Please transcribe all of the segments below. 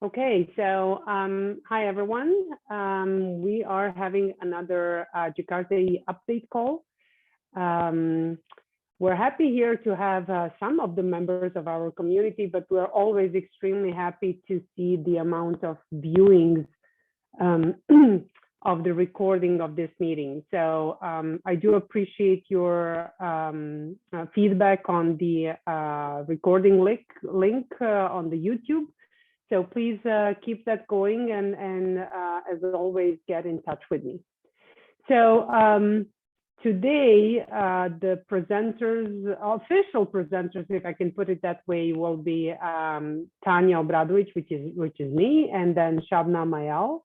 Okay, so hi everyone. We are having another Jakarta update call. Um, we're happy here to have some of the members of our community, but we're always extremely happy to see the amount of viewings um, of the recording of this meeting. So I do appreciate your feedback on the recording link on the YouTube. So please keep that going and as always, get in touch with me. So today, the presenters, official presenters, if I can put it that way, will be Tanya Obradovic, which is me, and then Shabna Mayal.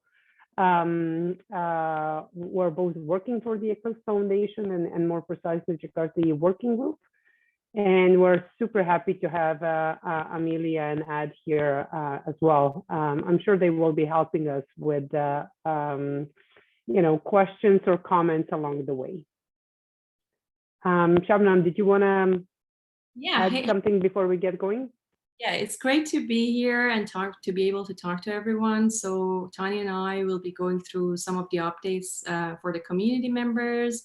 We're both working for the Eclipse Foundation and more precisely Jakarta Working Group. And we're super happy to have Amelia and Ad here as well. I'm sure they will be helping us with, questions or comments along the way. Shabnam, did you want to add something before we get going? Yeah, it's great to be here and to be able to talk to everyone. So Tanya and I will be going through some of the updates for the community members.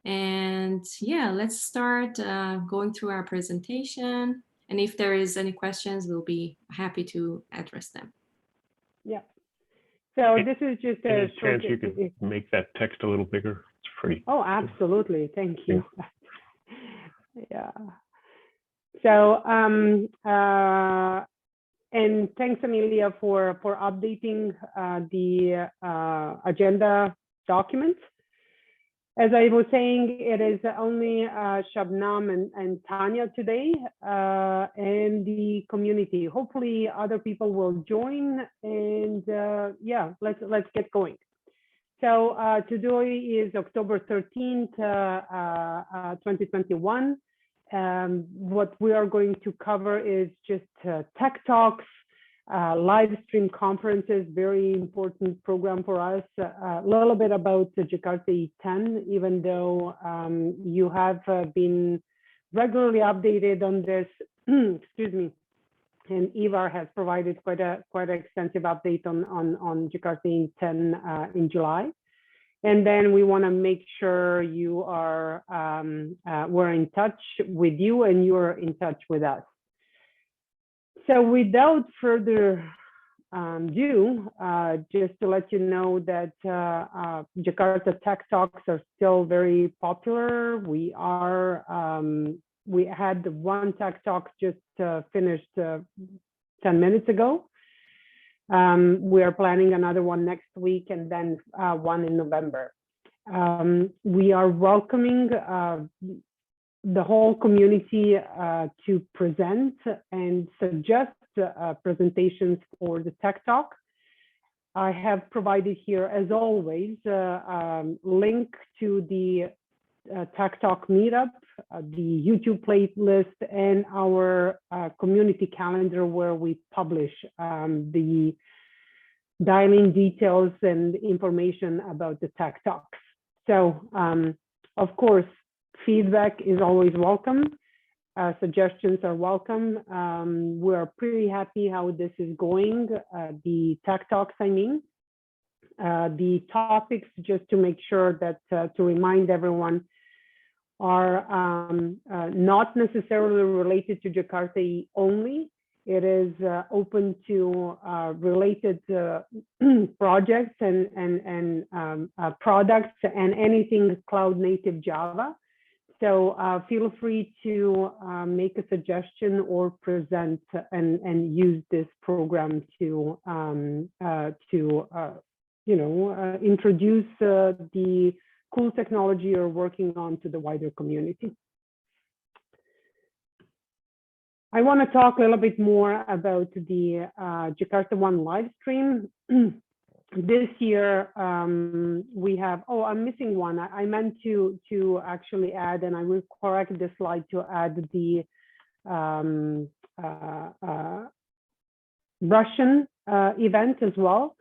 And yeah, let's start going through our presentation. And if there is any questions, we'll be happy to address them. Yeah. So this is just a chance you could make that text a little bigger. It's free. Oh, absolutely. Thank you. Yeah. So and thanks, Amelia, for updating the agenda documents. As I was saying, it is only Shabnam and Tanya today and the community. Hopefully other people will join and yeah, let's get going. So today is October 13th, 2021. What we are going to cover is just tech talks, live stream conferences, very important program for us. A little bit about the Jakarta 10, even though you have been regularly updated on this, excuse me, and Ivar has provided quite an extensive update on Jakarta 10 in July. And then we want to make sure you are, we're in touch with you and you're in touch with us. So without further ado, just to let you know that Jakarta Tech Talks are still very popular. We had one Tech Talk just finished 10 minutes ago. We are planning another one next week and then one in November. We are welcoming the whole community to present and suggest presentations for the Tech Talk. I have provided here, as always, link to the Tech Talk meetup, the YouTube playlist, and our community calendar where we publish the dial-in details and information about the Tech Talks. So, of course, feedback is always welcome. Suggestions are welcome. We are pretty happy how this is going, the Tech Talks, I mean. The topics, just to make sure that, to remind everyone, are not necessarily related to Jakarta only. It is open to related projects and products and anything cloud native Java. So feel free to make a suggestion or present and use this program to introduce the cool technology you're working on to the wider community. I want to talk a little bit more about the Jakarta One live stream. This year we have, oh, I'm missing one. I meant to actually add, and I will correct this slide to add the Russian event as well.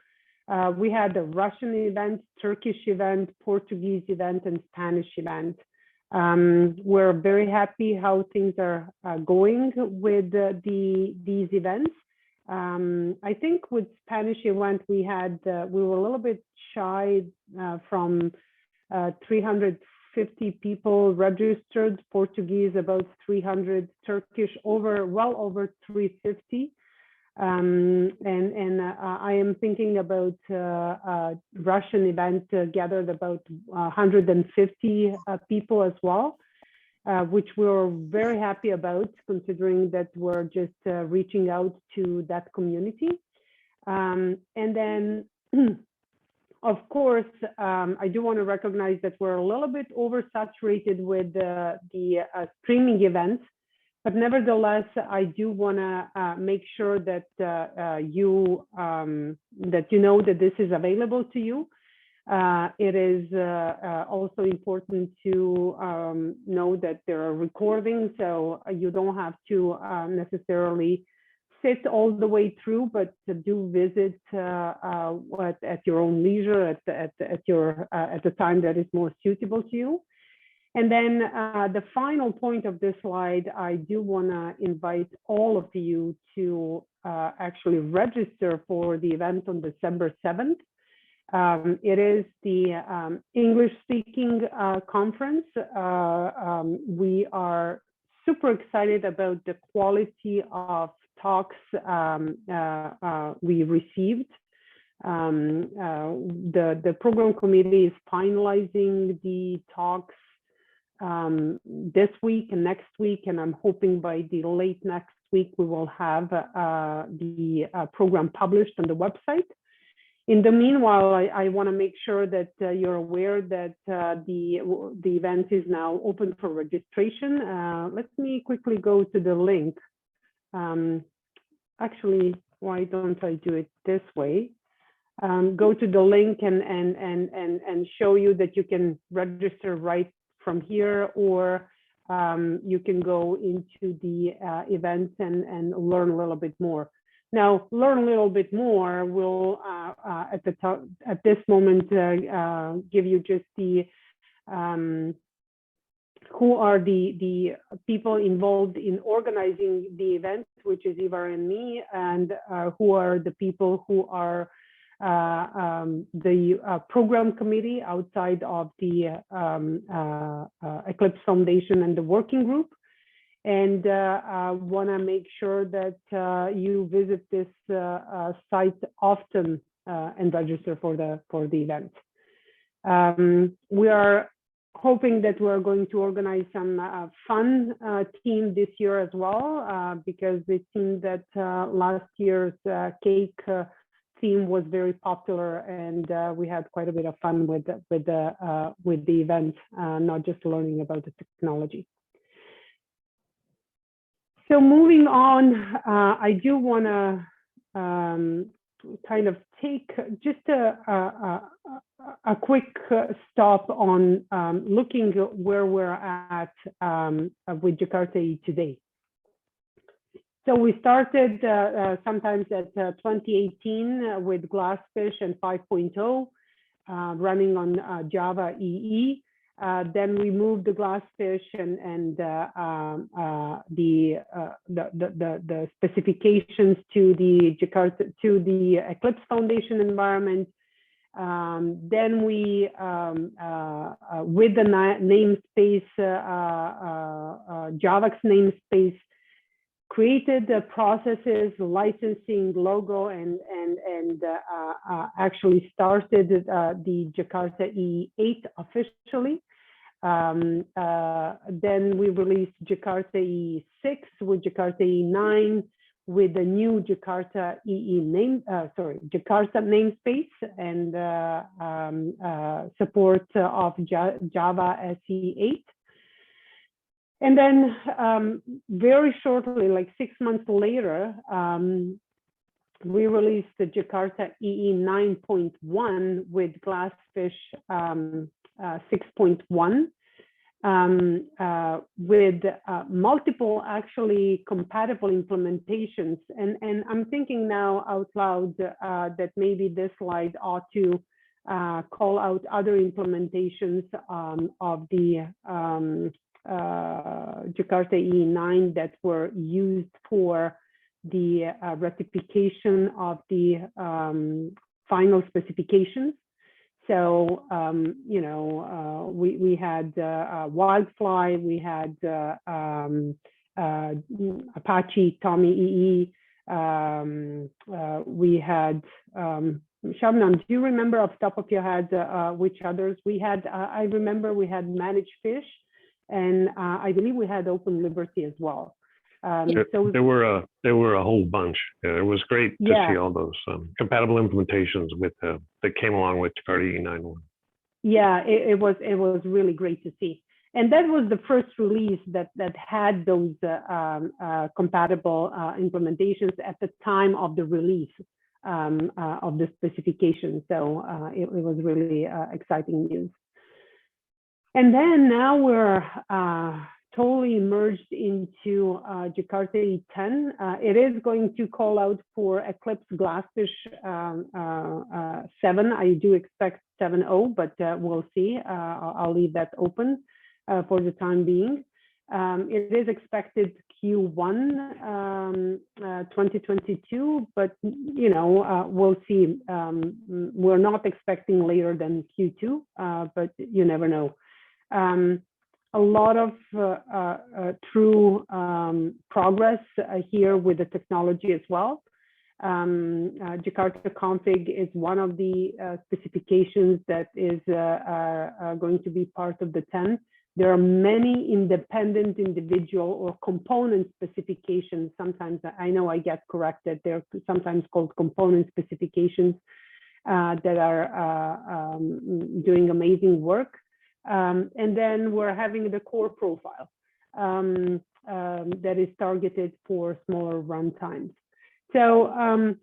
We had the Russian event, Turkish event, Portuguese event, and Spanish event. We're very happy how things are going with these events. I think with Spanish event, we were a little bit shy from 350 people registered, Portuguese about 300, Turkish well over 350. And I am thinking about Russian event gathered about 150 people as well, which we're very happy about, considering that we're just reaching out to that community. And then, of course, I do want to recognize that we're a little bit oversaturated with the streaming events. But nevertheless, I do want to make sure that you know that this is available to you. It is also important to know that there are recordings, so you don't have to necessarily sit all the way through, but to do visit at your own leisure, at the time that is more suitable to you. And then the final point of this slide, I do want to invite all of you to actually register for the event on December 7th. It is the English-speaking conference. We are super excited about the quality of talks we received. The program committee is finalizing the talks this week and next week, and I'm hoping by the late next week we will have the program published on the website. In the meanwhile, I want to make sure that you're aware that the event is now open for registration. Let me quickly go to the link. Actually, why don't I do it this way? Go to the link and show you that you can register right from here, or you can go into the event and learn a little bit more. Now, learn a little bit more will at this moment give you just the who are the people involved in organizing the event, which is Ivar and me, and who are the people who are the program committee outside of the Eclipse Foundation and the working group. And I want to make sure that you visit this site often and register for the event. We are hoping that we're going to organize some fun theme this year as well, because it seemed that last year's cake theme was very popular, and we had quite a bit of fun with the event, not just learning about the technology. So moving on, I do want to kind of take just a quick stop on looking where we're at with Jakarta today. So we started sometimes at 2018 with Glassfish and 5.0 running on Java EE. Then we moved the Glassfish and the specifications to the Jakarta, to the Eclipse Foundation environment. Then we, with the namespace, Javax namespace, created the processes, licensing, logo, and actually started the Jakarta E8 officially. Then we released Jakarta E6 with Jakarta E9 with the new Jakarta Jakarta namespace and support of Java SE8. And then very shortly, like 6 months later, we released the Jakarta EE 9.1 with Glassfish 6.1 with multiple actually compatible implementations. And I'm thinking now out loud that maybe this slide ought to call out other implementations of the Jakarta E9 that were used for the ratification of the final specifications. So, you know, we had Wildfly, we had Apache, Tommy EE, we had, Shabnam, do you remember off the top of your head which others we had? I remember we had Managed Fish, and I believe we had Open Liberty as well. So there were a whole bunch. Yeah, it was great to see all those compatible implementations with that came along with Jakarta E91. Yeah, it was really great to see, and that was the first release that had those compatible implementations at the time of the release of the specification. So it was really exciting news. And then now we're totally merged into Jakarta E10. It is going to call out for Eclipse Glassfish 7. I do expect 7.0, but we'll see. I'll leave that open for the time being. It is expected Q1 2022, but you know, we'll see. We're not expecting later than Q2, but you never know. A lot of true progress here with the technology as well. Jakarta config is one of the specifications that is going to be part of the 10. There are many independent individual or component specifications. Sometimes I know I get corrected. They're sometimes called component specifications that are doing amazing work. And then we're having the core profile that is targeted for smaller runtimes. So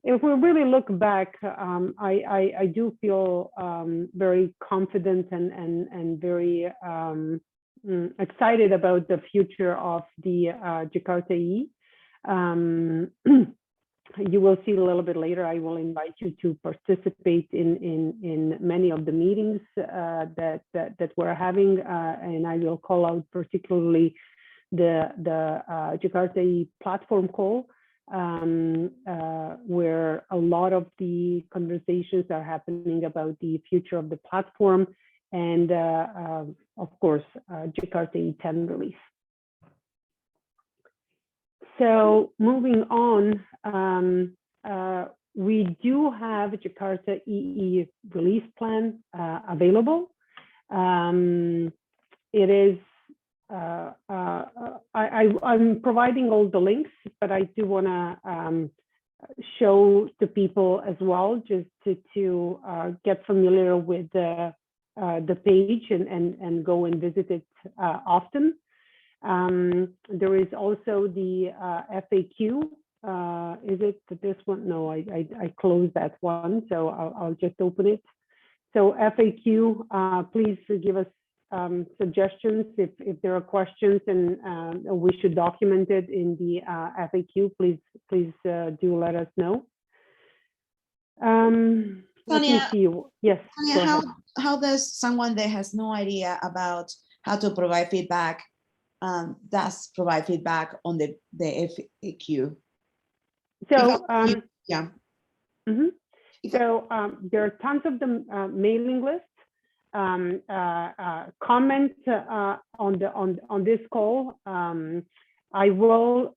if we really look back, I do feel very confident and very excited about the future of the Jakarta E. You will see a little bit later. I will invite you to participate in many of the meetings that we're having, and I will call out particularly the Jakarta E platform call, where a lot of the conversations are happening about the future of the platform and, of course, Jakarta E10 release. So moving on, we do have a Jakarta EE release plan available. It is, I'm providing all the links, but I do want to show to people as well, just to get familiar with the page and go and visit it often. There is also the FAQ. Is it this one? No, I closed that one, so I'll just open it. So FAQ, please give us suggestions if there are questions and we should document it in the FAQ. Please do let us know. Tanya, yes. Tanya, how does someone that has no idea about how to provide feedback does provide feedback on the FAQ? So yeah. Mm-hmm. So there are tons of the mailing list. Comment on this call. I will.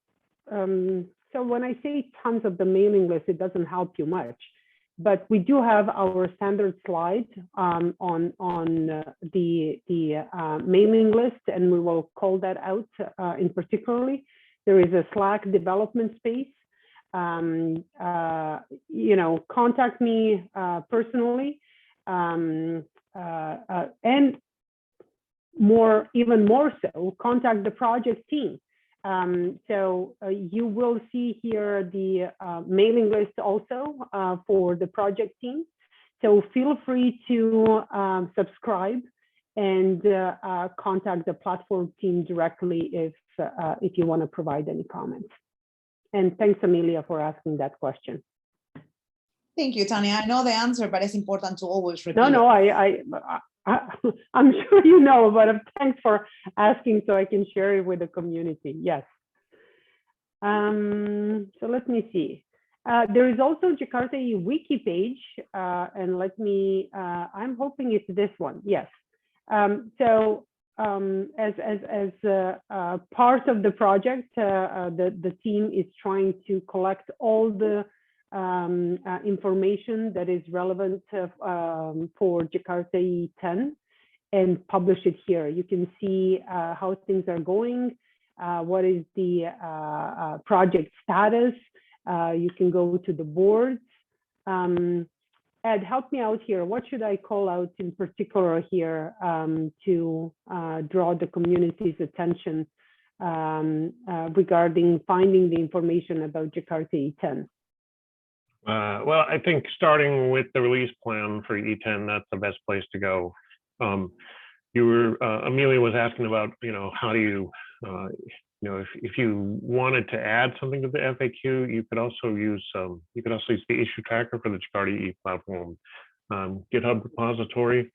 So when I say tons of the mailing list, it doesn't help you much. But we do have our standard slide on the mailing list, and we will call that out in particularly. There is a Slack development space. You know, contact me personally, and even more so, contact the project team. So you will see here the mailing list also for the project team. So feel free to subscribe and contact the platform team directly if you want to provide any comments. And thanks, Amelia, for asking that question. Thank you, Tanya. I know the answer, but it's important to always repeat. No, I'm sure you know, but thanks for asking so I can share it with the community. Yes. So let me see. There is also Jakarta Wiki page, and let me, I'm hoping it's this one, yes. So as part of the project, the team is trying to collect all the information that is relevant for Jakarta 10 and publish it here. You can see how things are going, what is the project status. You can go to the boards. Ed, help me out here. What should I call out in particular here to draw the community's attention regarding finding the information about Jakarta E10? Well, I think starting with the release plan for E10, that's the best place to go. Amelia was asking about, how do you, if you wanted to add something to the FAQ, you could also use the issue tracker for the Jakarta E platform GitHub repository.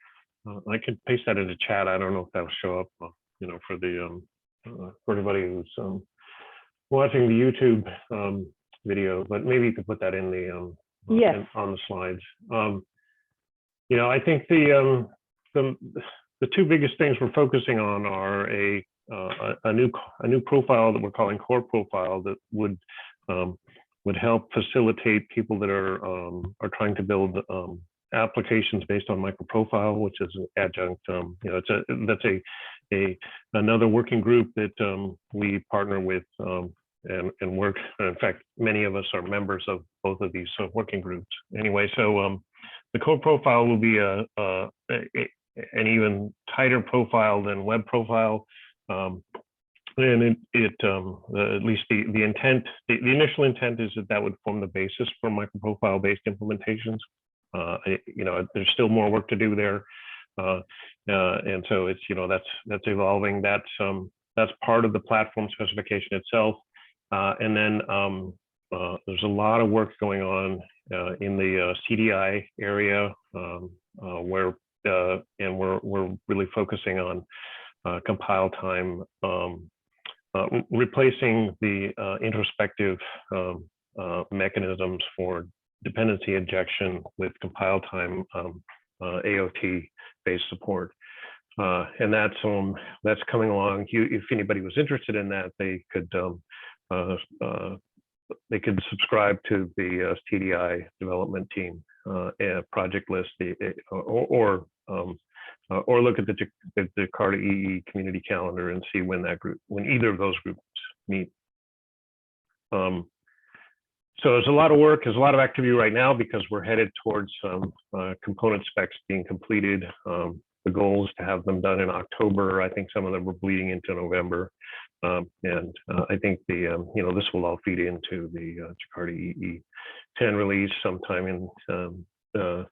I could paste that in the chat. I don't know if that'll show up, for the for anybody who's watching the YouTube video, but maybe you could put that in the yes. on the slides. I think the two biggest things we're focusing on are a new profile that we're calling core profile that would help facilitate people that are trying to build applications based on microprofile, which is an adjunct. That's another working group that we partner with and work. In fact, many of us are members of both of these working groups. Anyway, so the core profile will be an even tighter profile than web profile. And at least the intent, the initial intent is that would form the basis for microprofile based implementations. There's still more work to do there. And so it's, that's evolving. That's part of the platform specification itself. And then there's a lot of work going on in the CDI area where and we're really focusing on compile time, replacing the introspective mechanisms for dependency injection with compile time AOT based support. And that's coming along. If anybody was interested in that, they could subscribe to the TDI development team project list, or look at the Jakarta EE community calendar and see when either of those groups meet. So there's a lot of work, there's a lot of activity right now because we're headed towards component specs being completed. The goal is to have them done in October. I think some of them were bleeding into November. And I think this will all feed into the Jakarta EE 10 release sometime in the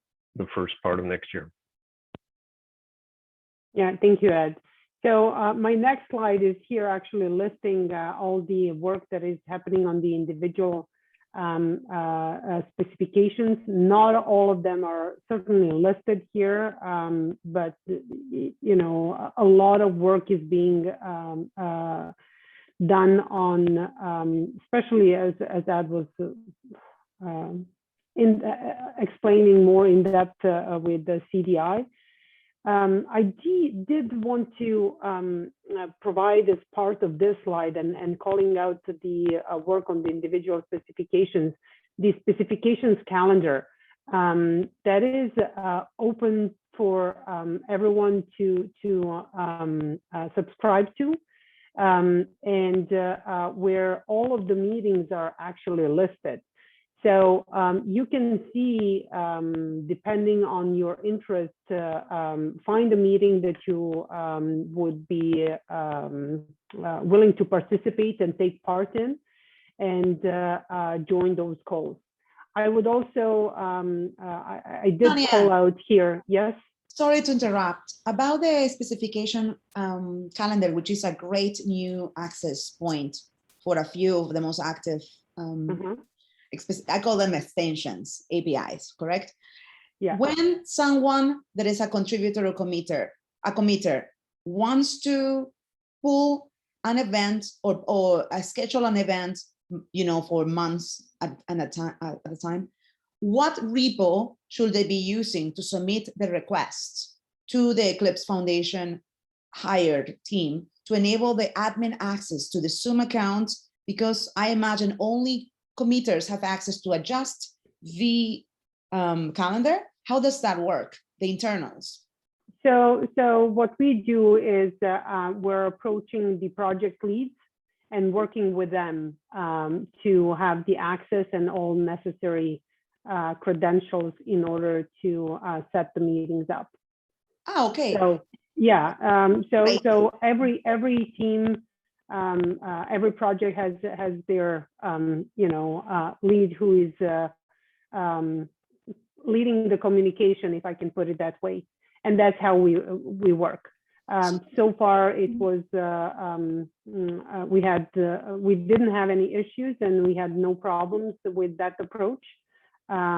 first part of next year. Yeah, thank you, Ed. So my next slide is here actually listing all the work that is happening on the individual specifications. Not all of them are certainly listed here, but a lot of work is being done on, especially as Ed was explaining more in depth with the CDI. I did want to provide as part of this slide and calling out the work on the individual specifications, the specifications calendar that is open for everyone to subscribe to, and where all of the meetings are actually listed. So you can see, depending on your interest, find a meeting that you would be willing to participate and take part in, and join those calls. I would also, I did Tanya, call out here, yes? Sorry to interrupt. About the specification calendar, which is a great new access point for a few of the most active I call them extensions, APIs, correct? Yeah. When someone that is a contributor or a committer wants to pull an event or schedule an event for months at a time. What repo should they be using to submit the requests to the Eclipse Foundation hired team to enable the admin access to the Zoom account? Because I imagine only committers have access to adjust the calendar. How does that work, the internals? So what we do is we're approaching the project leads and working with them to have the access and all necessary credentials in order to set the meetings up. Oh, okay. So yeah, Great. so every team, every project has their lead who is leading the communication, if I can put it that way, and that's how we work. So far, it was we didn't have any issues and we had no problems with that approach. I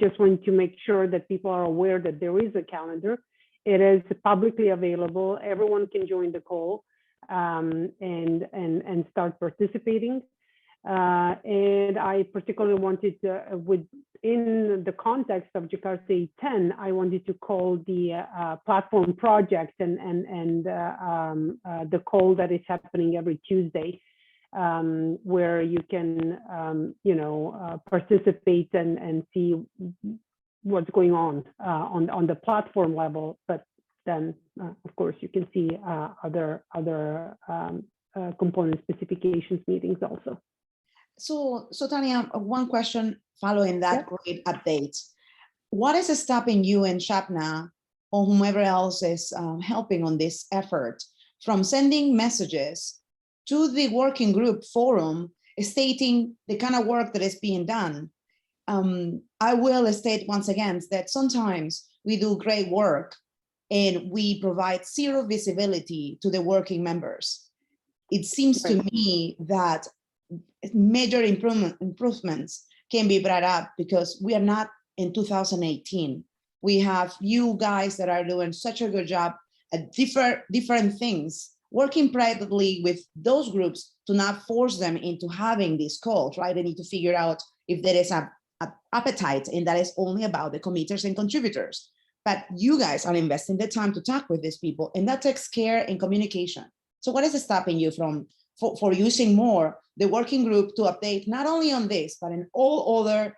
just want to make sure that people are aware that there is a calendar. It is publicly available. Everyone can join the call and start participating. And I particularly wanted to, within the context of Jakarta 10, I wanted to call the platform project and the call that is happening every Tuesday, where you can, participate and see what's going on the platform level. But then, of course, you can see other component specifications meetings also. So Tanya, one question following that great update. What is stopping you and Shapna or whomever else is helping on this effort from sending messages to the working group forum stating the kind of work that is being done? I will state once again that sometimes we do great work and we provide zero visibility to the working members. It seems to me that major improvements can be brought up because we are not in 2018. We have you guys that are doing such a good job at different things, working privately with those groups to not force them into having these calls, right? They need to figure out if there is an appetite, and that is only about the committers and contributors. But you guys are investing the time to talk with these people, and that takes care in communication. So what is stopping you from for using more the working group to update not only on this, but in all other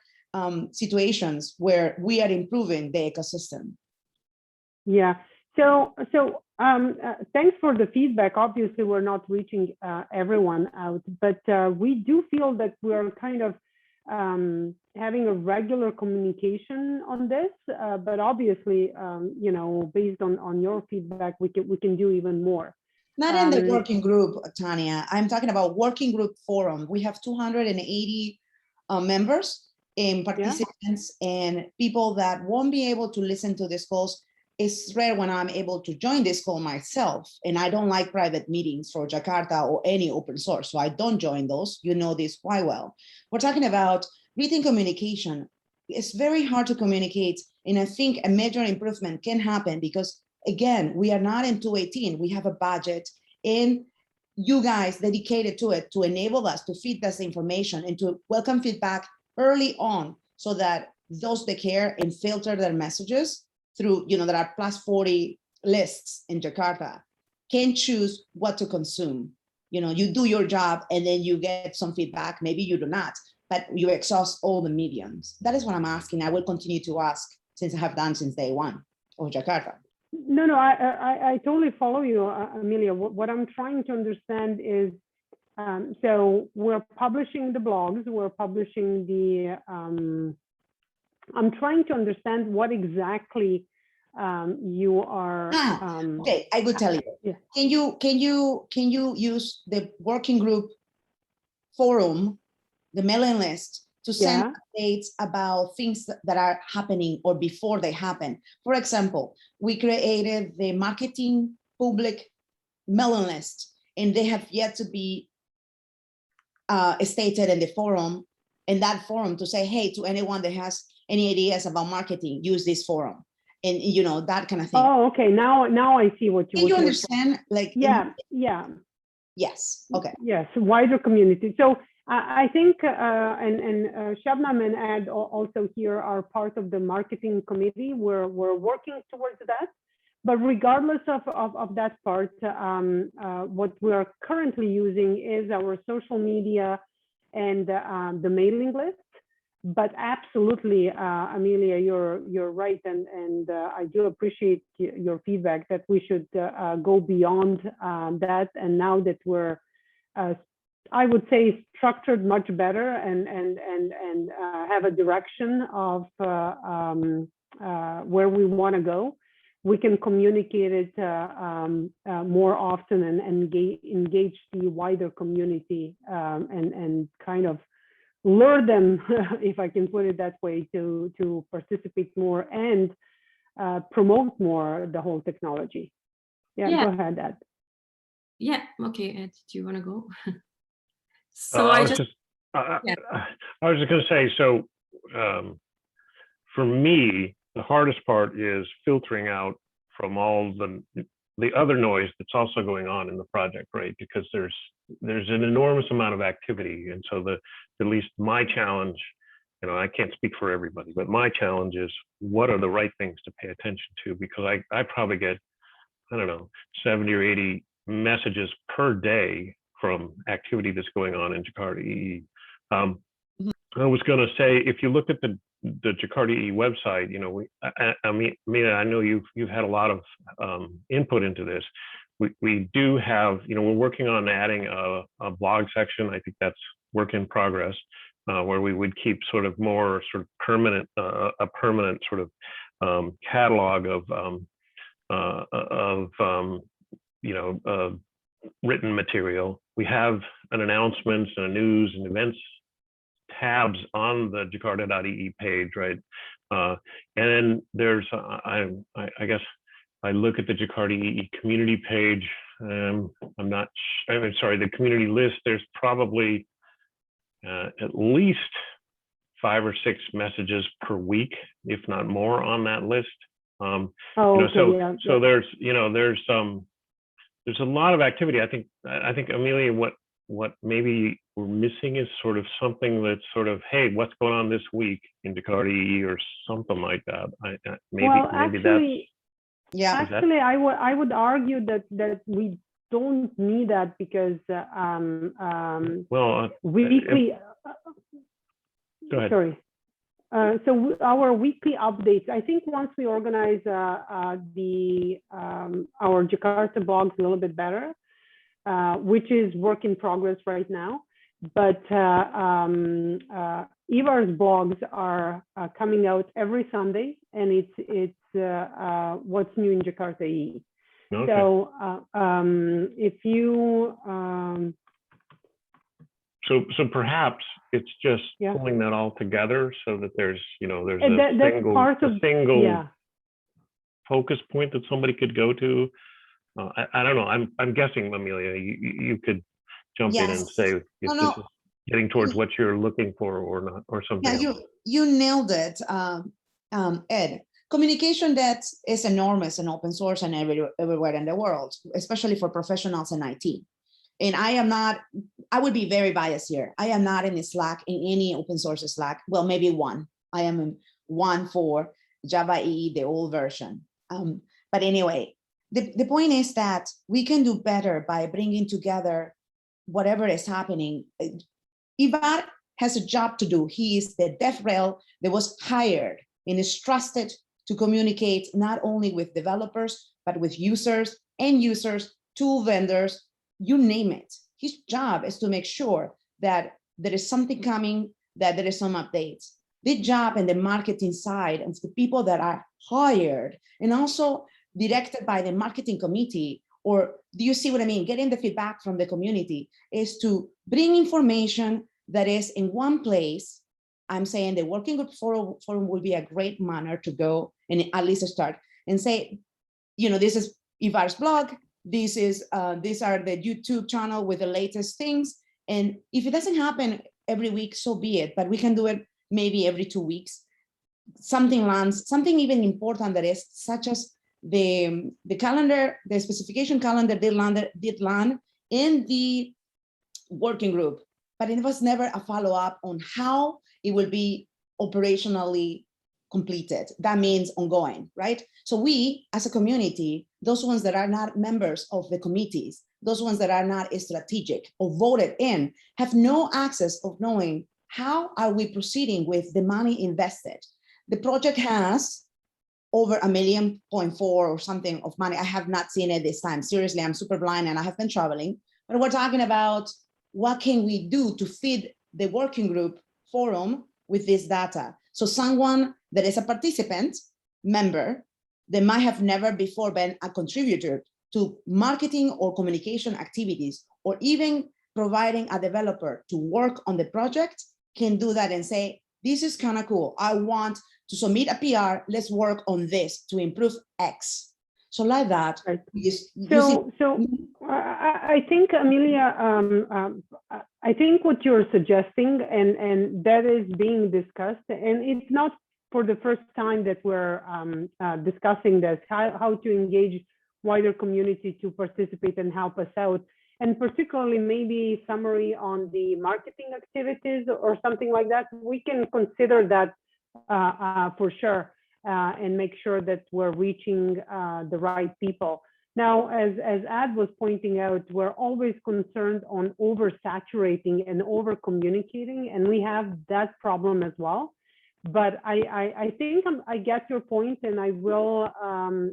situations where we are improving the ecosystem? Yeah, so thanks for the feedback. Obviously, we're not reaching everyone out, but we do feel that we're kind of having a regular communication on this, but obviously, based on your feedback, we can do even more. Not in the working group, Tanya. I'm talking about working group forum. We have 280 members and participants and people that won't be able to listen to these calls. It's rare when I'm able to join this call myself, and I don't like private meetings for Jakarta or any open source, so I don't join those. You know this quite well. We're talking about written communication. It's very hard to communicate, and I think a major improvement can happen because, again, we are not in 2018. We have a budget, and you guys dedicated to it to enable us to feed this information and to welcome feedback early on so that those that care and filter their messages through, there are plus 40 lists in Jakarta, can choose what to consume. You do your job and then you get some feedback. Maybe you do not, but you exhaust all the mediums. That is what I'm asking. I will continue to ask since I have done since day one of Jakarta. No, I totally follow you, Amelia. What I'm trying to understand is, so we're publishing the blogs, we're publishing the, I'm trying to understand what exactly you are. Okay, I will tell you. Yeah. Can you use the working group forum, the mailing list, to send updates about things that are happening or before they happen? For example, we created the marketing public mailing list, and they have yet to be stated in the forum, in that forum, to say, hey, to anyone that has any ideas about marketing, use this forum, and that kind of thing. Oh, okay. Now I see what you. Can you understand? Like, yeah. Yes, okay. Yes, wider community. So I think, and Shabnam and Ed also here are part of the marketing committee. We're working towards that. But regardless of that part, what we are currently using is our social media and the mailing list. But absolutely, Amelia, you're right, and I do appreciate your feedback that we should go beyond that. And now that we're, I would say, structured much better and have a direction of where we want to go, we can communicate it more often and engage the wider community and kind of lure them, if I can put it that way, to participate more and promote more the whole technology. Yeah, go ahead, Ed. Yeah, okay, Ed, do you want to go? So I was just going to say, so for me, the hardest part is filtering out from all the other noise that's also going on in the project, right? Because there's an enormous amount of activity, and so at least my challenge, you know, I can't speak for everybody, but my challenge is what are the right things to pay attention to? Because I probably get, I don't know, 70 or 80 messages per day from activity that's going on in Jakarta EE. I was going to say, if you look at the Jakarta EE website, you know, I mean, Mina, I know you've had a lot of input into this. We do have, you know, we're working on adding a blog section. I think that's work in progress, where we would keep sort of more sort of permanent, a permanent sort of catalog of you know, written material. We have an announcements and a news and events tabs on the jakarta.ee page, right? And then there's, I guess, I look at the Jakarta EE community page. I'm sorry, the community list. There's probably at least 5 or 6 messages per week, if not more, on that list. So there's, you know, there's a lot of activity. I think Amelia, what maybe we're missing is sort of something that's sort of, hey, what's going on this week in Jakarta EE or something like that. Maybe that's. Yeah. Actually, I would argue that we don't need that because weekly. Go ahead. Sorry. So our weekly updates. I think once we organize our Jakarta blogs a little bit better, which is work in progress right now, but Ivar's blogs are coming out every Sunday, and it's what's new in Jakarta EE. Okay. So if you so perhaps it's just pulling that all together so that there's, you know, there's a single focus point that somebody could go to. I don't know. I'm guessing, Amelia, you could jump in and say if this is getting towards what you're looking for or not, or something. Yeah, you nailed it, Ed. Communication that is enormous in open source and everywhere in the world, especially for professionals in IT. And I would be very biased here. I am not in Slack, in any open source Slack. Well, maybe one. I am in one for Java EE, the old version. But anyway, the point is that we can do better by bringing together whatever is happening. Ivar has a job to do. He is the DevRel that was hired and is trusted to communicate not only with developers, but with users, end users, tool vendors, you name it. His job is to make sure that there is something coming, that there is some updates. The job and the marketing side and the people that are hired and also directed by the marketing committee, or do you see what I mean? Getting the feedback from the community is to bring information that is in one place. I'm saying the working group forum will be a great manner to go and at least start and say, you know, this is Ivar's blog. These are the YouTube channel with the latest things. And if it doesn't happen every week, so be it, but we can do it maybe every 2 weeks. Something lands, something even important that is such as the calendar, the specification calendar did land in the working group, but it was never a follow-up on how it will be operationally completed. That means ongoing, right? So we, as a community, those ones that are not members of the committees, those ones that are not strategic or voted in, have no access of knowing how are we proceeding with the money invested. The project has over $1.4 million or something of money. I have not seen it this time. Seriously, I'm super blind and I have been traveling, but we're talking about what can we do to feed the working group forum with this data. So someone that is a participant member that might have never before been a contributor to marketing or communication activities, or even providing a developer to work on the project, can do that and say, this is kind of cool. I want to submit a PR. Let's work on this to improve X. So like that. Right. Mm-hmm. I think, Amelia, I think what you're suggesting, and that is being discussed, and it's not for the first time that we're discussing this, how to engage wider community to participate and help us out, and particularly maybe summary on the marketing activities or something like that. We can consider that for sure, and make sure that we're reaching the right people. Now, as Ad was pointing out, we're always concerned on oversaturating and over communicating, and we have that problem as well. But I think I get your point, and I will,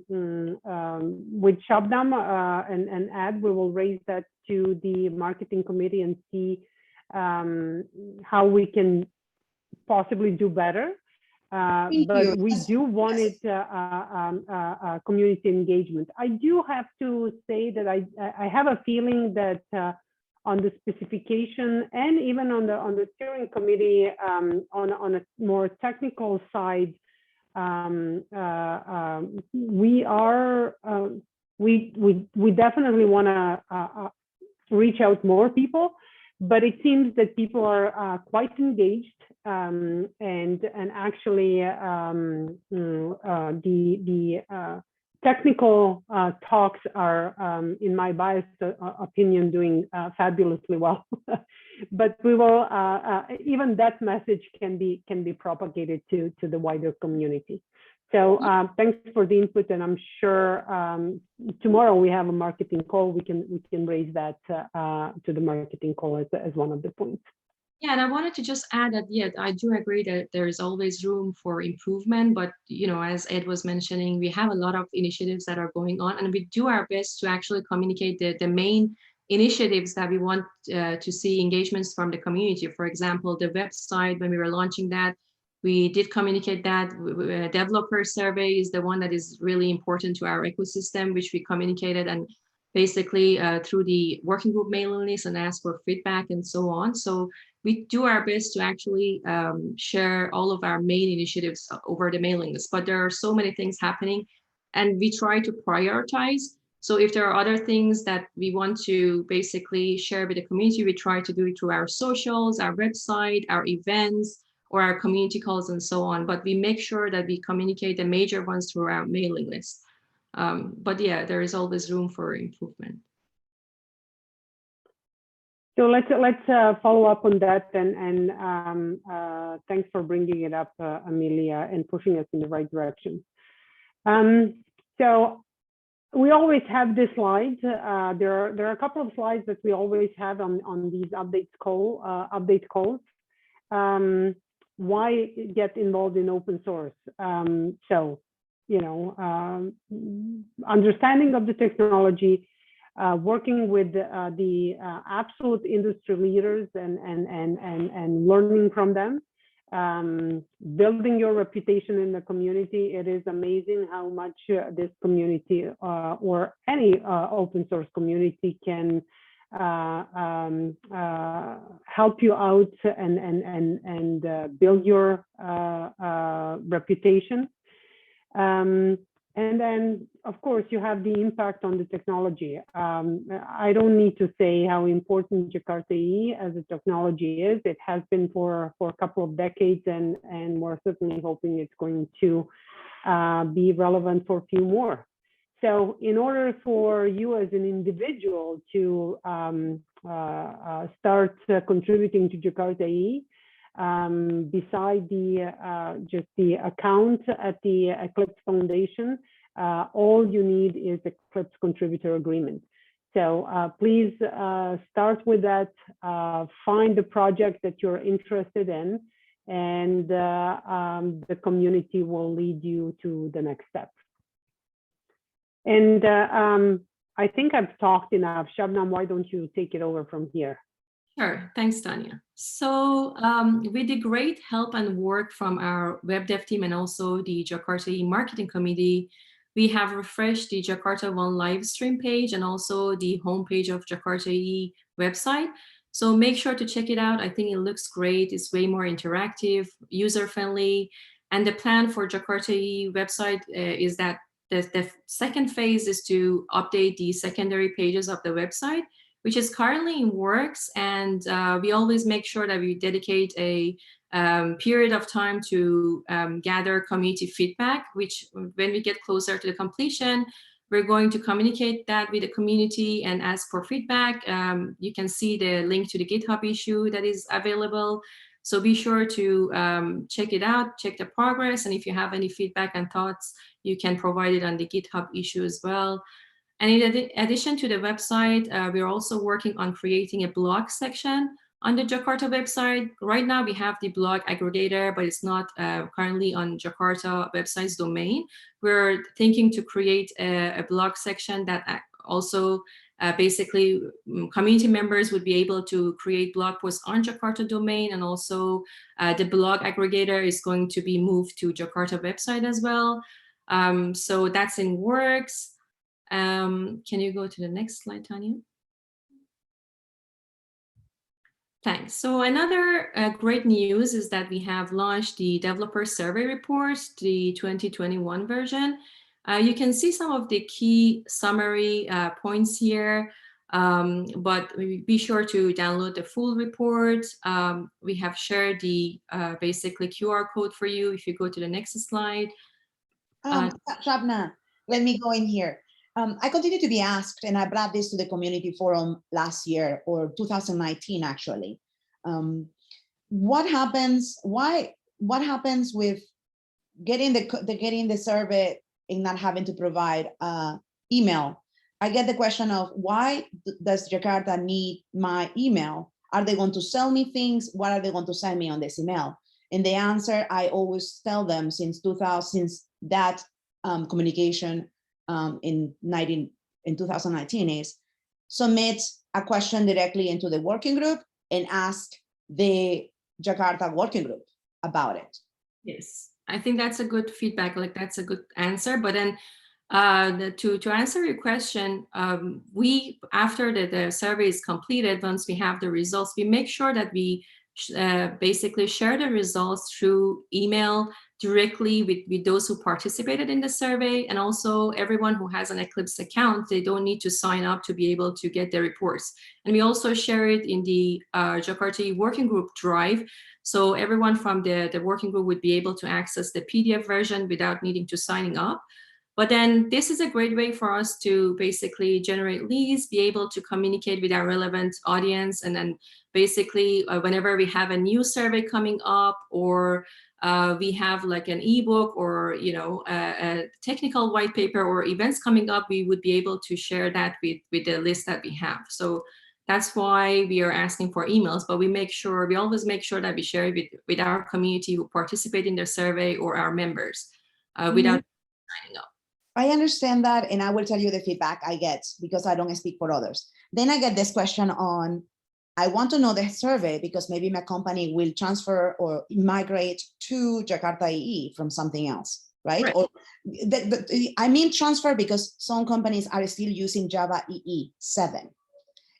with Shabnam and Ad, we will raise that to the marketing committee and see how we can possibly do better. But we do want it community engagement. I do have to say that I have a feeling that on the specification and even on the steering committee, on a more technical side, we definitely want to reach out more people. But it seems that people are quite engaged, and actually the technical talks are, in my biased opinion, doing fabulously well. But we will even that message can be propagated to the wider community. So thanks for the input, and I'm sure tomorrow we have a marketing call. We can raise that to the marketing call as one of the points. Yeah, and I wanted to just add that, yeah, I do agree that there is always room for improvement, but, you know, as Ed was mentioning, we have a lot of initiatives that are going on, and we do our best to actually communicate the main initiatives that we want to see engagements from the community. For example, the website, when we were launching that, we did communicate that. Developer survey is the one that is really important to our ecosystem, which we communicated, and basically through the working group mailing list, and ask for feedback and so on. So we do our best to actually share all of our main initiatives over the mailing list, but there are so many things happening, and we try to prioritize. So if there are other things that we want to basically share with the community, we try to do it through our socials, our website, our events, or our community calls and so on. But we make sure that we communicate the major ones through our mailing list. But yeah, there is always room for improvement. So let's follow up on that, and thanks for bringing it up, Amelia, and pushing us in the right direction. So we always have this slide. There are a couple of slides that we always have on these update calls. Why get involved in open source? So, you know, understanding of the technology, working with the absolute industry leaders and learning from them, building your reputation in the community. It is amazing how much this community or any open source community can help you out and build your reputation. And then, of course, you have the impact on the technology. I don't need to say how important Jakarta EE as a technology is. It has been for a couple of decades, and we're certainly hoping it's going to be relevant for a few more. So in order for you as an individual to start contributing to Jakarta EE, beside just the account at the Eclipse Foundation, all you need is Eclipse Contributor Agreement. So please start with that, find the project that you're interested in, and the community will lead you to the next step. And I think I've talked enough. Shabnam, why don't you take it over from here? Sure, thanks, Tanya. So with the great help and work from our web dev team and also the Jakarta EE Marketing Committee, we have refreshed the Jakarta One live stream page and also the homepage of Jakarta EE website. So make sure to check it out. I think it looks great. It's way more interactive, user-friendly. And the plan for Jakarta EE website is that the second phase is to update the secondary pages of the website, which is currently in works. And we always make sure that we dedicate a period of time to gather community feedback, which when we get closer to the completion, we're going to communicate that with the community and ask for feedback. You can see the link to the GitHub issue that is available. So be sure to check it out, check the progress. And if you have any feedback and thoughts, you can provide it on the GitHub issue as well. And in addition to the website, we're also working on creating a blog section on the Jakarta website. Right now we have the blog aggregator, but it's not currently on Jakarta website's domain. We're thinking to create a blog section that also basically community members would be able to create blog posts on Jakarta domain, and also the blog aggregator is going to be moved to Jakarta website as well. So that's in works. Can you go to the next slide, Tanya? Thanks. So another great news is that we have launched the developer survey report, the 2021 version. You can see some of the key summary points here, but be sure to download the full report. We have shared the basically QR code for you if you go to the next slide. Shabna, let me go in here. I continue to be asked, and I brought this to the community forum last year, or 2019 actually. What happens with getting the survey and not having to provide email? I get the question of, why does Jakarta need my email? Are they going to sell me things? What are they going to send me on this email? And the answer I always tell them since that communication in 2019 is submit a question directly into the working group and ask the Jakarta working group about it. Yes, I think that's a good feedback. Like that's a good answer. But then to answer your question, we, after the survey is completed, once we have the results, we make sure that we basically share the results through email directly with those who participated in the survey, and also everyone who has an Eclipse account, they don't need to sign up to be able to get the reports. And we also share it in the Jakarta working group drive. So everyone from the working group would be able to access the PDF version without needing to signing up. But then this is a great way for us to basically generate leads, be able to communicate with our relevant audience. And then basically whenever we have a new survey coming up, or we have like an ebook, or a technical white paper or events coming up, we would be able to share that with the list that we have. So that's why we are asking for emails, but we always make sure that we share it with our community who participate in the survey or our members without signing up. I understand that, and I will tell you the feedback I get because I don't speak for others. Then I get this question on, I want to know the survey because maybe my company will transfer or migrate to Jakarta EE from something else, right? Or I mean transfer because some companies are still using Java EE 7.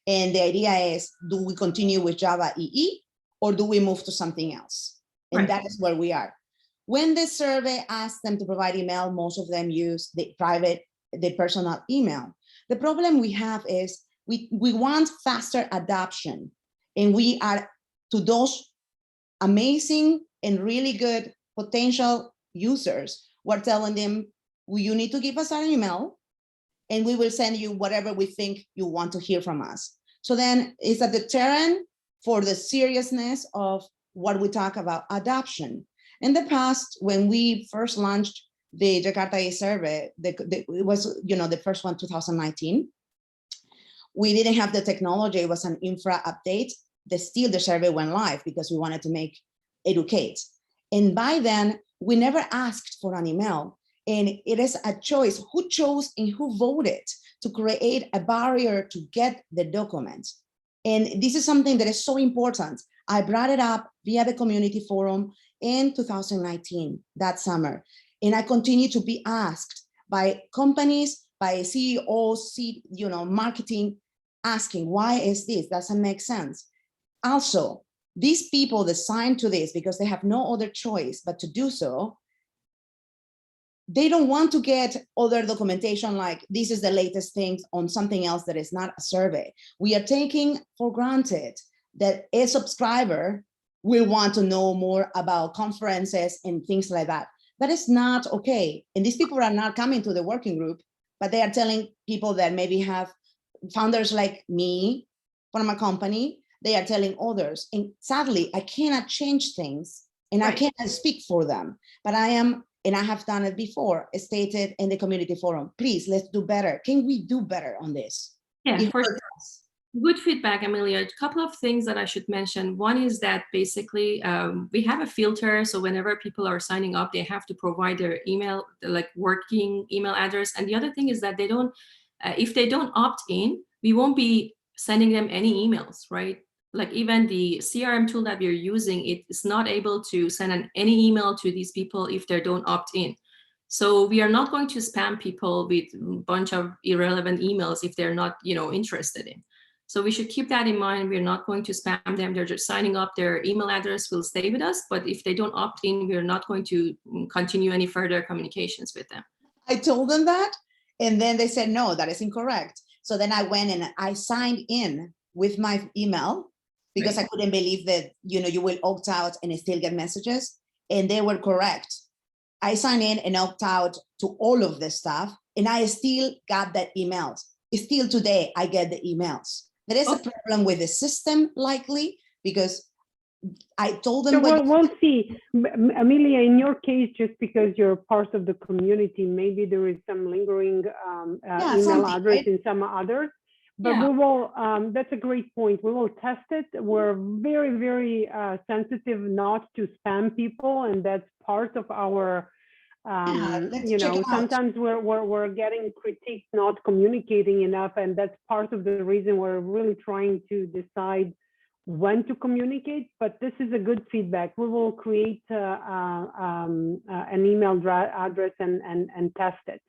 And the idea is, do we continue with Java EE or do we move to something else? And that is where we are. When the survey asks them to provide email, most of them use the personal email. The problem we have is we want faster adoption, and we are, to those amazing and really good potential users, we're telling them, well, you need to give us an email and we will send you whatever we think you want to hear from us. So then it's a deterrent for the seriousness of what we talk about adoption. In the past, when we first launched the Jakarta survey, it was, the first one, 2019. We didn't have the technology. It was an infra update. The survey went live because we wanted to educate. And by then, we never asked for an email. And it is a choice who chose and who voted to create a barrier to get the documents. And this is something that is so important. I brought it up via the community forum in 2019, that summer. And I continue to be asked by companies, by CEOs, marketing, asking, why is this? Doesn't make sense. Also, these people that signed to this because they have no other choice but to do so, they don't want to get other documentation like this is the latest things on something else that is not a survey. We are taking for granted that a subscriber will want to know more about conferences and things like that. That is not okay. And these people are not coming to the working group, but they are telling people that maybe have founders like me from a company, they are telling others. And sadly, I cannot change things and I cannot speak for them, but I am, and I have done it before, stated in the community forum, please, let's do better. Can we do better on this? Yeah, good feedback, Amelia. A couple of things that I should mention. One is that basically we have a filter. So whenever people are signing up, they have to provide their email, like working email address. And the other thing is that they don't, if they don't opt in, we won't be sending them any emails, right? Like even the CRM tool that we're using, it is not able to send any email to these people if they don't opt in. So we are not going to spam people with a bunch of irrelevant emails if they're not, interested in. So we should keep that in mind. We're not going to spam them. They're just signing up. Their email address will stay with us. But if they don't opt in, we're not going to continue any further communications with them. I told them that, and then they said, no, that is incorrect. So then I went and I signed in with my email because I couldn't believe that, you will opt out and still get messages. And they were correct. I signed in and opt out to all of this stuff. And I still got that emails. Still today, I get the emails. There is a problem with the system, likely, because I told them. So we'll see. Amelia, in your case, just because you're part of the community, maybe there is some lingering email address in some others. But we will, that's a great point. We will test it. We're very, very sensitive not to spam people. And that's part of our, sometimes we're getting critiqued not communicating enough. And that's part of the reason we're really trying to decide when to communicate. But this is a good feedback. We will create an email address and test it.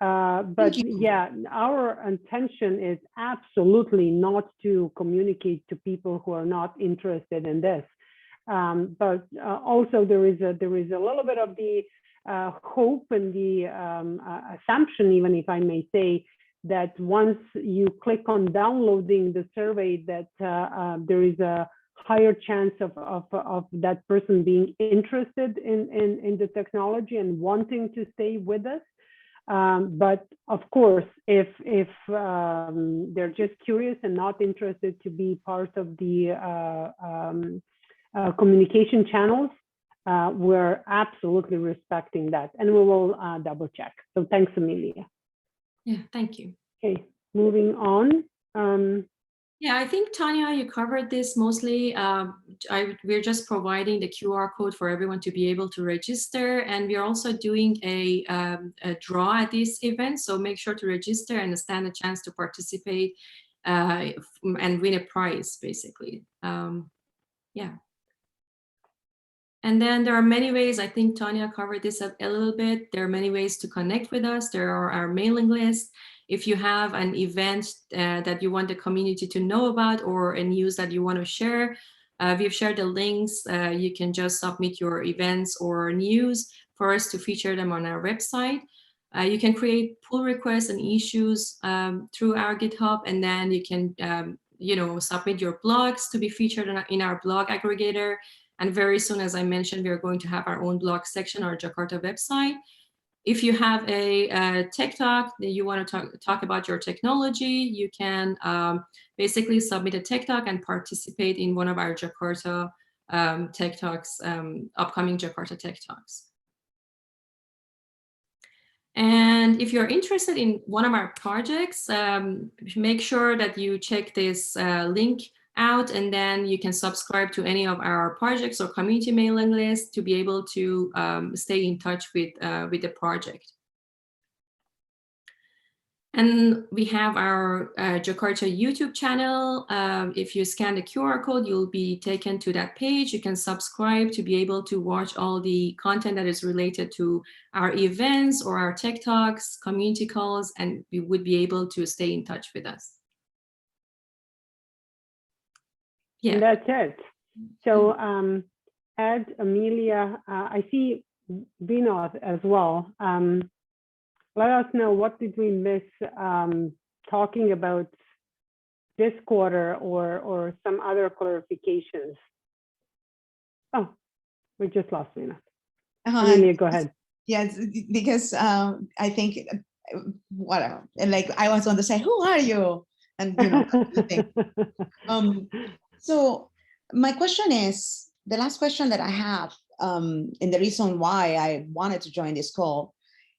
But yeah, our intention is absolutely not to communicate to people who are not interested in this. But also there is a little bit of the hope and the assumption, even if I may say, that once you click on downloading the survey, that there is a higher chance of that person being interested in the technology and wanting to stay with us. But of course, if they're just curious and not interested to be part of the communication channels, we're absolutely respecting that, and we will double check. So thanks, Amelia. Yeah, thank you. Okay, moving on. Yeah, I think, Tanya, you covered this mostly. We're just providing the QR code for everyone to be able to register. And we're also doing a draw at this event. So make sure to register and stand a chance to participate and win a prize, basically. Yeah. And then there are many ways, I think Tanya covered this a little bit. There are many ways to connect with us. There are our mailing list. If you have an event that you want the community to know about or a news that you want to share, we've shared the links. You can just submit your events or news for us to feature them on our website. You can create pull requests and issues through our GitHub, and then you can submit your blogs to be featured in our blog aggregator. And very soon, as I mentioned, we are going to have our own blog section, our Jakarta website. if you have a tech talk that you want to talk about your technology, you can basically submit a tech talk and participate in one of our Jakarta tech talks, upcoming Jakarta tech talks. And if you're interested in one of our projects, make sure that you check this link out, and then you can subscribe to any of our projects or community mailing lists to be able to stay in touch with the project. And we have our Jakarta YouTube channel. If you scan the QR code, you'll be taken to that page. You can subscribe to be able to watch all the content that is related to our events or our tech talks, community calls, and you would be able to stay in touch with us. Yeah. And that's it. So Ed, Amelia, I see Vinod as well. Let us know, what did we miss talking about this quarter, or some other clarifications? Oh, we just lost Vinod. Amelia, go ahead. Yes, because I think whatever, and like I was going to say, who are you? And you know, so my question is, the last question that I have, and the reason why I wanted to join this call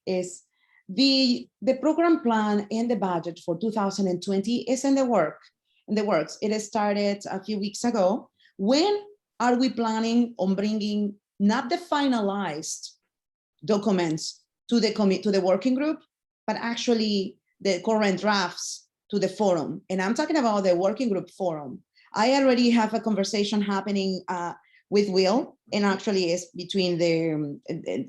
is the program plan and the budget for 2020 is in the works. It has started a few weeks ago. When are we planning on bringing not the finalized documents to the working group, but actually the current drafts to the forum? And I'm talking about the working group forum. I already have a conversation happening with Will, and actually is between the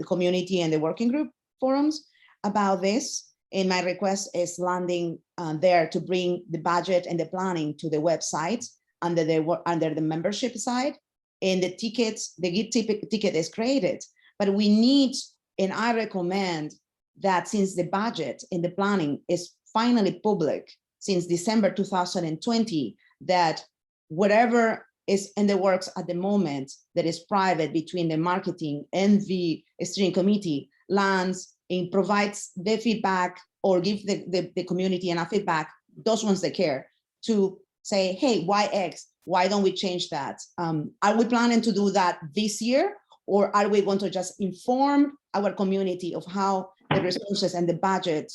community and the working group forums about this. And my request is landing there to bring the budget and the planning to the website under the membership side, and the tickets, the ticket is created. But we need, and I recommend that since the budget and the planning is finally public since December 2020, that whatever is in the works at the moment that is private between the marketing and the steering committee lands and provides the feedback, or give the community enough feedback, those ones that care, to say, hey, why X? Why don't we change that? Are we planning to do that this year? Or are we going to just inform our community of how the resources and the budget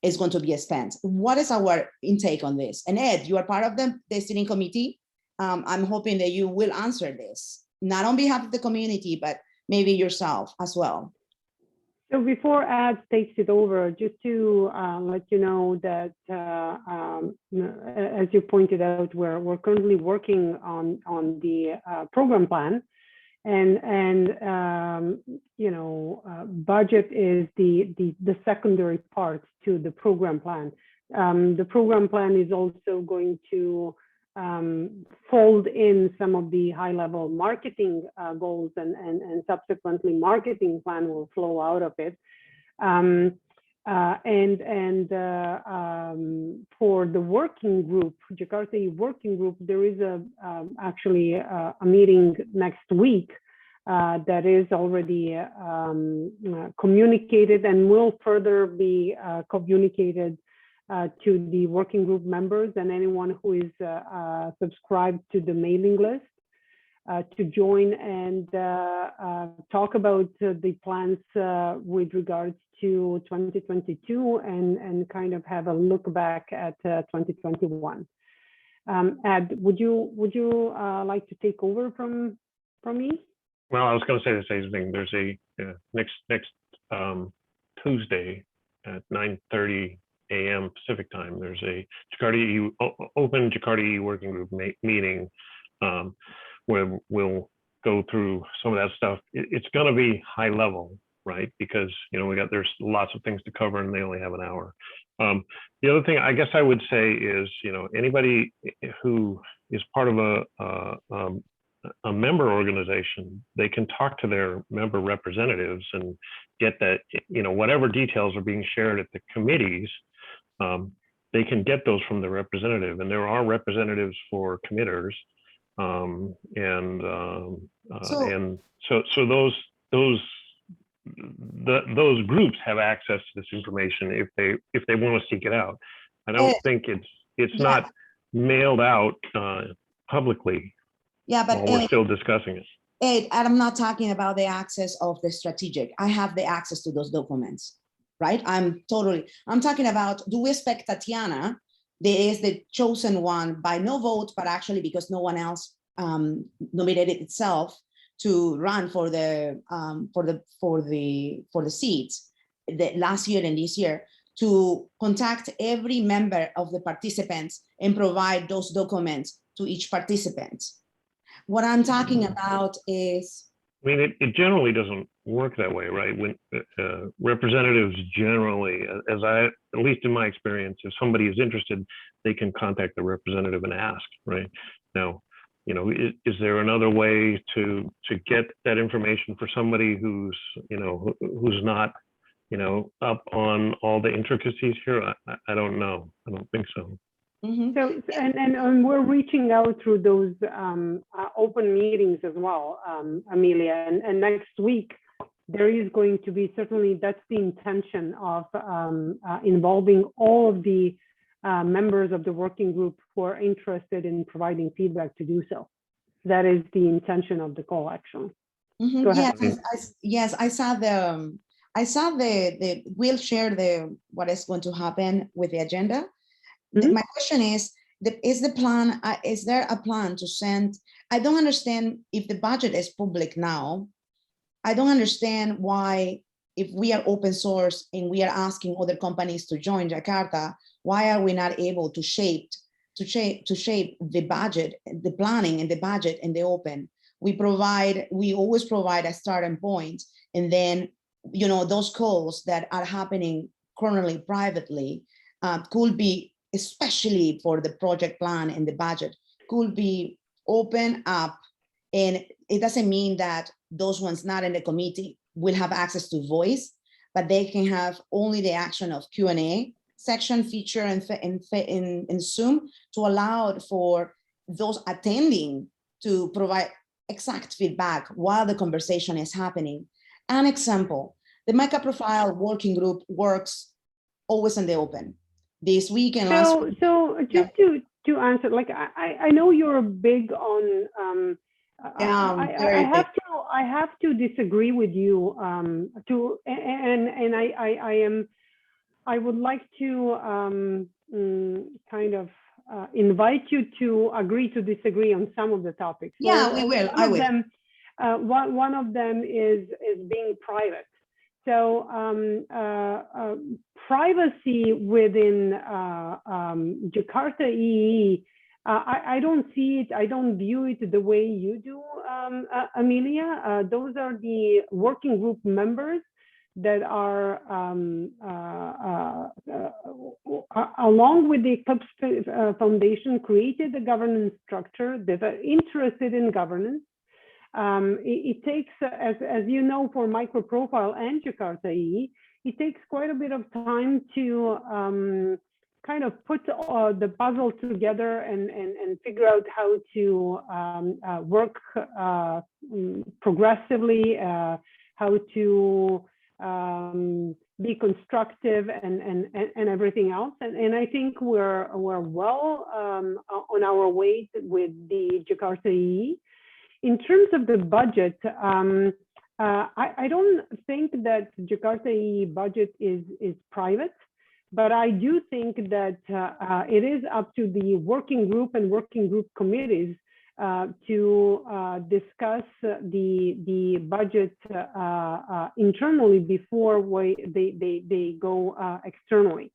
is going to be spent? What is our intake on this? And Ed, you are part of the steering committee. I'm hoping that you will answer this, not on behalf of the community, but maybe yourself as well. So before Ed takes it over, just to let you know that, as you pointed out, we're currently working on the program plan, and you know, budget is the secondary part to the program plan. The program plan is also going to fold in some of the high-level marketing goals, and subsequently marketing plan will flow out of it. For the working group, Jakarta working group, there is actually a meeting next week that is already communicated, and will further be communicated to the working group members and anyone who is subscribed to the mailing list, to join and talk about the plans with regards to 2022, and kind of have a look back at 2021. Ed, would you like to take over from me? Well, I was going to say the same thing. There's a next Tuesday at 9:30 a.m. Pacific time. There's a open Jakarta working group meeting where we'll go through some of that stuff. It's going to be high level, right? Because there's lots of things to cover, and they only have an hour. The other thing I guess I would say is, anybody who is part of a member organization, they can talk to their member representatives and get that, whatever details are being shared at the committees, they can get those from the representative, and there are representatives for committers, so those those groups have access to this information if they want to seek it out. I don't think it's not mailed out publicly. Yeah, but while we're still discussing it. Ed, I'm not talking about the access of the strategic. I have the access to those documents, right? I'm talking about, do we expect Tatiana, there is the chosen one by no vote, but actually because no one else nominated itself to run for the seats last year and this year, to contact every member of the participants and provide those documents to each participant. What I'm talking about is, I mean, it generally doesn't work that way, right? When representatives generally, at least in my experience, if somebody is interested, they can contact the representative and ask, right? Now, you know, is there another way to get that information for somebody who's, you know, who's not, you know, up on all the intricacies here? I don't know. I don't think so. mm-hmm. So, and we're reaching out through those open meetings as well, Amelia, and next week, there is going to be, certainly that's the intention of involving all of the members of the working group who are interested in providing feedback to do so. That is the intention of the call, actually. Mm-hmm. Go ahead. Yes, I saw the we'll share what is going to happen with the agenda. Mm-hmm. My question is the plan, is there a plan to send, I don't understand if the budget is public now. I don't understand why, if we are open source and we are asking other companies to join Jakarta, why are we not able to shape the budget, the planning and the budget in the open? We always provide a starting point, and then, you know, those calls that are happening currently privately could be, especially for the project plan and the budget, could be open up. And it doesn't mean that those ones not in the committee will have access to voice, but they can have only the action of Q&A section feature in Zoom to allow for those attending to provide exact feedback while the conversation is happening. An example, the MICA profile working group works always in the open. This week and last week. So just to answer, like, I know you're big on I have to disagree with you I would like to kind of invite you to agree to disagree on some of the topics. Yeah, we will. One of them is being private. So privacy within Jakarta EE, I don't see it, I don't view it the way you do, Amelia. Those are the working group members that are, along with the Eclipse Foundation, created the governance structure, that are interested in governance. It takes, as you know, for microprofile and Jakarta EE, it takes quite a bit of time to kind of put the puzzle together and figure out how to work progressively, how to be constructive and everything else. And I think we're well on our way with the Jakarta EE. In terms of the budget, I don't think that Jakarta EE budget is private, but I do think that it is up to the working group and working group committees to discuss the budget internally before they go externally.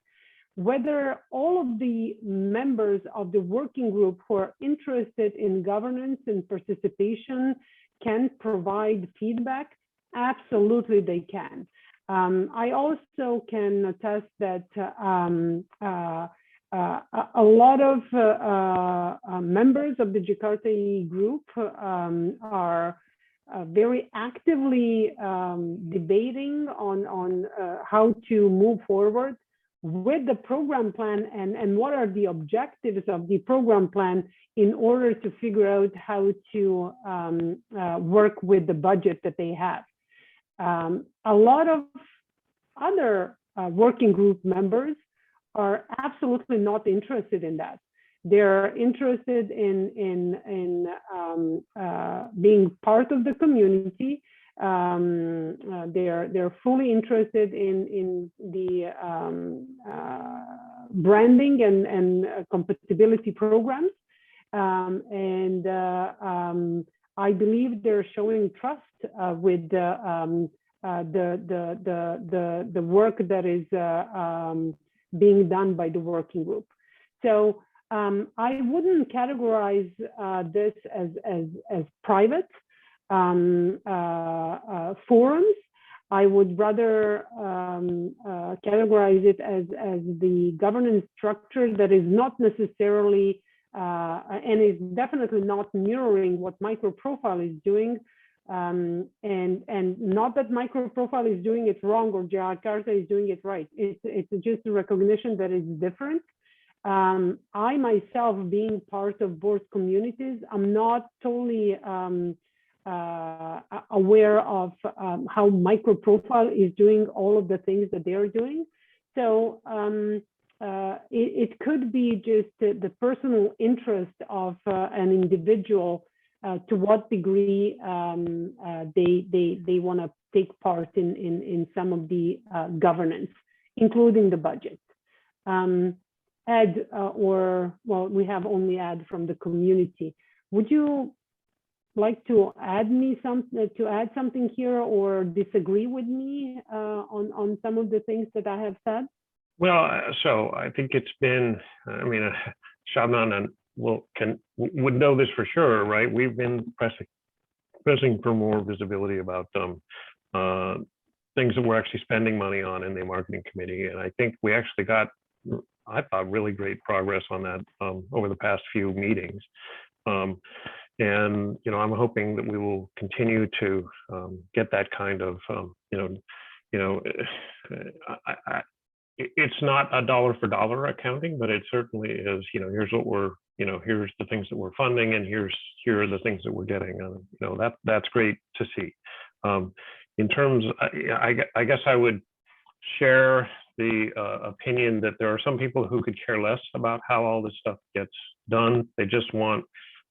Whether all of the members of the working group who are interested in governance and participation can provide feedback, absolutely they can. I also can attest that a lot of members of the Jakarta EE group are very actively debating on how to move forward with the program plan and what are the objectives of the program plan in order to figure out how to work with the budget that they have. A lot of other working group members are absolutely not interested in that. They're interested in being part of the community. They're fully interested in the branding and compatibility programs, and I believe they're showing trust with the work that is being done by the working group. So I wouldn't categorize this as private forums. I would rather categorize it as the governance structure that is not necessarily and is definitely not mirroring what Microprofile is doing. And not that Microprofile is doing it wrong or Jakarta is doing it right. It's just a recognition that it's different. I myself, being part of both communities, I'm not totally aware of how Microprofile is doing all of the things that they're doing. So it could be just the personal interest of an individual to what degree they want to take part in some of the governance, including the budget. Ed, well, we have only Ed from the community. Would you like to add something here or disagree with me on some of the things that I have said? Well, so I think it's been, I mean, Shabnan would know this for sure, right? We've been pressing for more visibility about things that we're actually spending money on in the marketing committee. And I think we actually got, I thought, really great progress on that over the past few meetings. And, you know, I'm hoping that we will continue to get that kind of, it's not a dollar for dollar accounting, but it certainly is, you know, here's what we're, you know, here's the things that we're funding and here are the things that we're getting. You know, that's great to see. In terms, I guess I would share the opinion that there are some people who could care less about how all this stuff gets done. They just want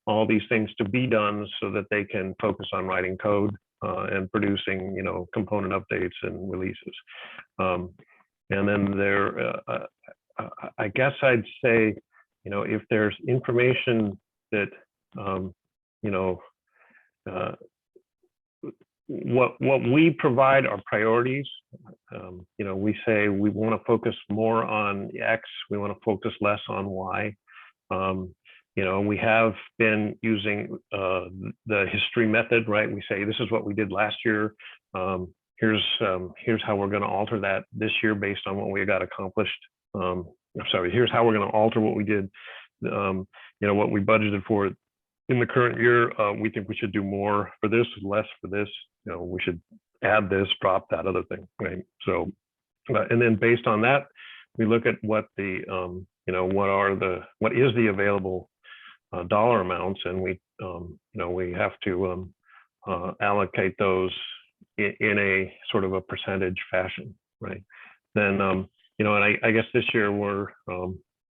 all these things to be done so that they can focus on writing code and producing, you know, component updates and releases. And then I guess I'd say, you know, if there's information that, you know, what we provide are priorities. You know, we say we want to focus more on X, we want to focus less on Y. You know, we have been using the history method, right? We say, this is what we did last year. Here's how we're going to alter that this year based on what we got accomplished. Here's how we're going to alter what we did, you know, what we budgeted for in the current year. We think we should do more for this, less for this. You know, we should add this, drop that other thing, right? So, and then based on that, we look at what the, you know, what is the available dollar amounts, and we, you know, we have to allocate those in a sort of a percentage fashion, right? Then, you know, and I guess this year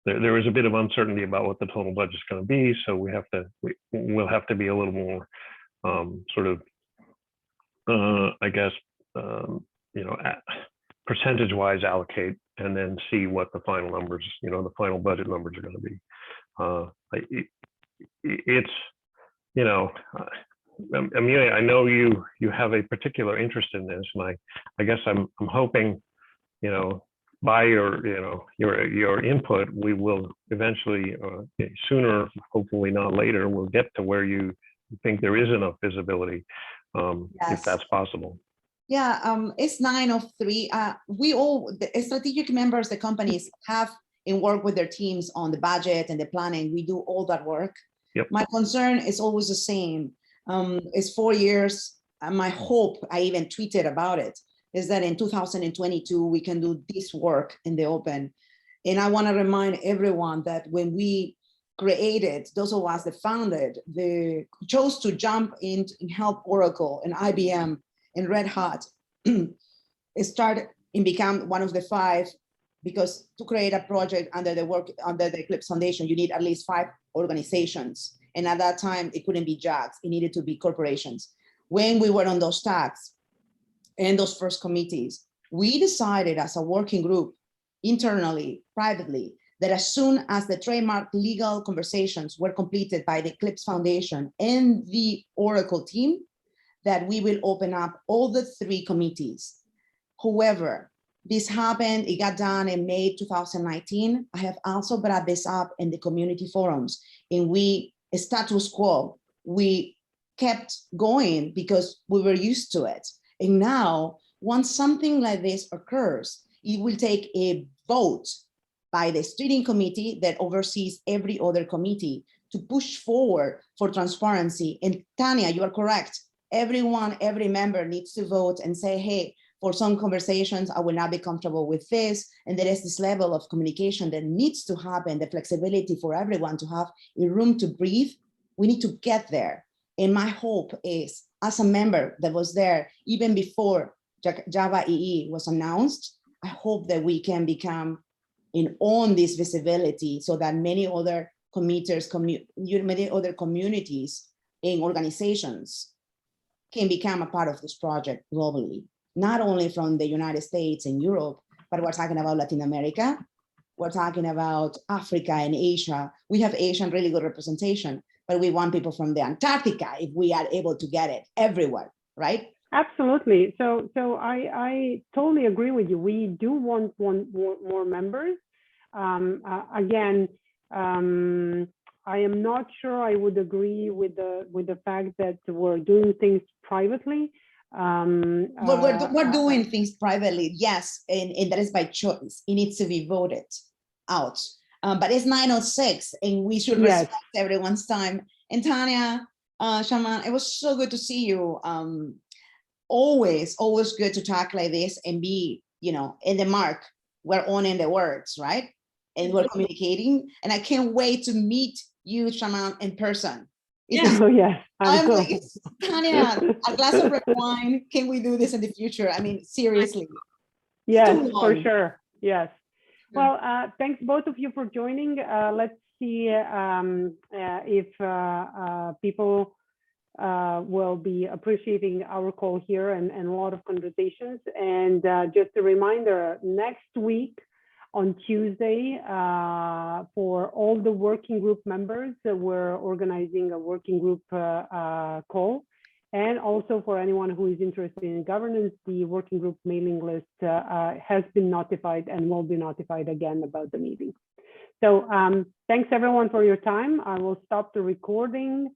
there is a bit of uncertainty about what the total budget is going to be, so we'll have to be a little more sort of, I guess, you know, percentage-wise allocate, and then see what the final numbers, you know, the final budget numbers are going to be. It's, you know, Amelia, I know you have a particular interest in this, and I guess I'm hoping, you know, by your input, we will eventually, sooner, hopefully not later, we'll get to where you think there is enough visibility, Yes. if that's possible. Yeah, it's 9:03. We all, the strategic members, the companies have and work with their teams on the budget and the planning. We do all that work. Yep. My concern is always the same. It's 4 years. My hope, I even tweeted about it, is that in 2022, we can do this work in the open. And I want to remind everyone that when we created, those of us that founded, chose to jump in and help Oracle and IBM and Red Hat start and become one of the 5, because to create a project under the Eclipse Foundation, you need at least 5 organizations. And at that time, it couldn't be JAGs, it needed to be corporations. When we were on those tags and those first committees, we decided as a working group, internally, privately, that as soon as the trademark legal conversations were completed by the Eclipse Foundation and the Oracle team, that we will open up all the 3 committees. However, this happened, it got done in May 2019. I have also brought this up in the community forums, and we, status quo, we kept going because we were used to it. And now, once something like this occurs, it will take a vote by the steering committee that oversees every other committee to push forward for transparency. And Tanya, you are correct. Everyone, every member needs to vote and say, hey, for some conversations, I will not be comfortable with this. And there is this level of communication that needs to happen, the flexibility for everyone to have a room to breathe. We need to get there. And my hope is, as a member that was there even before Java EE was announced, I hope that we can become and own this visibility so that many other committers, many other communities and organizations can become a part of this project globally, not only from the United States and Europe, but we're talking about Latin America, we're talking about Africa and Asia. We have Asian really good representation, but we want people from the Antarctica if we are able to get it everywhere, right? Absolutely. So I totally agree with you. We do want more members. Again, I am not sure I would agree with the fact that we're doing things privately. We're doing things privately, yes, and that is by choice. It needs to be voted out. But it's 9:06, and we should respect everyone's time. And Tanya, Shaman, it was so good to see you. Always good to talk like this and be, in the mark. We're owning the words, right? And we're communicating. And I can't wait to meet you, Shaman, in person. I'm like, Tanya, a glass of red wine. Can we do this in the future? I mean, seriously. Yes, for sure. Yes. Well, thanks both of you for joining. Let's see if people will be appreciating our call here and a lot of conversations. And just a reminder, next week on Tuesday, for all the working group members, we're organizing a working group call. And also for anyone who is interested in governance, the working group mailing list has been notified and will be notified again about the meeting. So thanks everyone for your time. I will stop the recording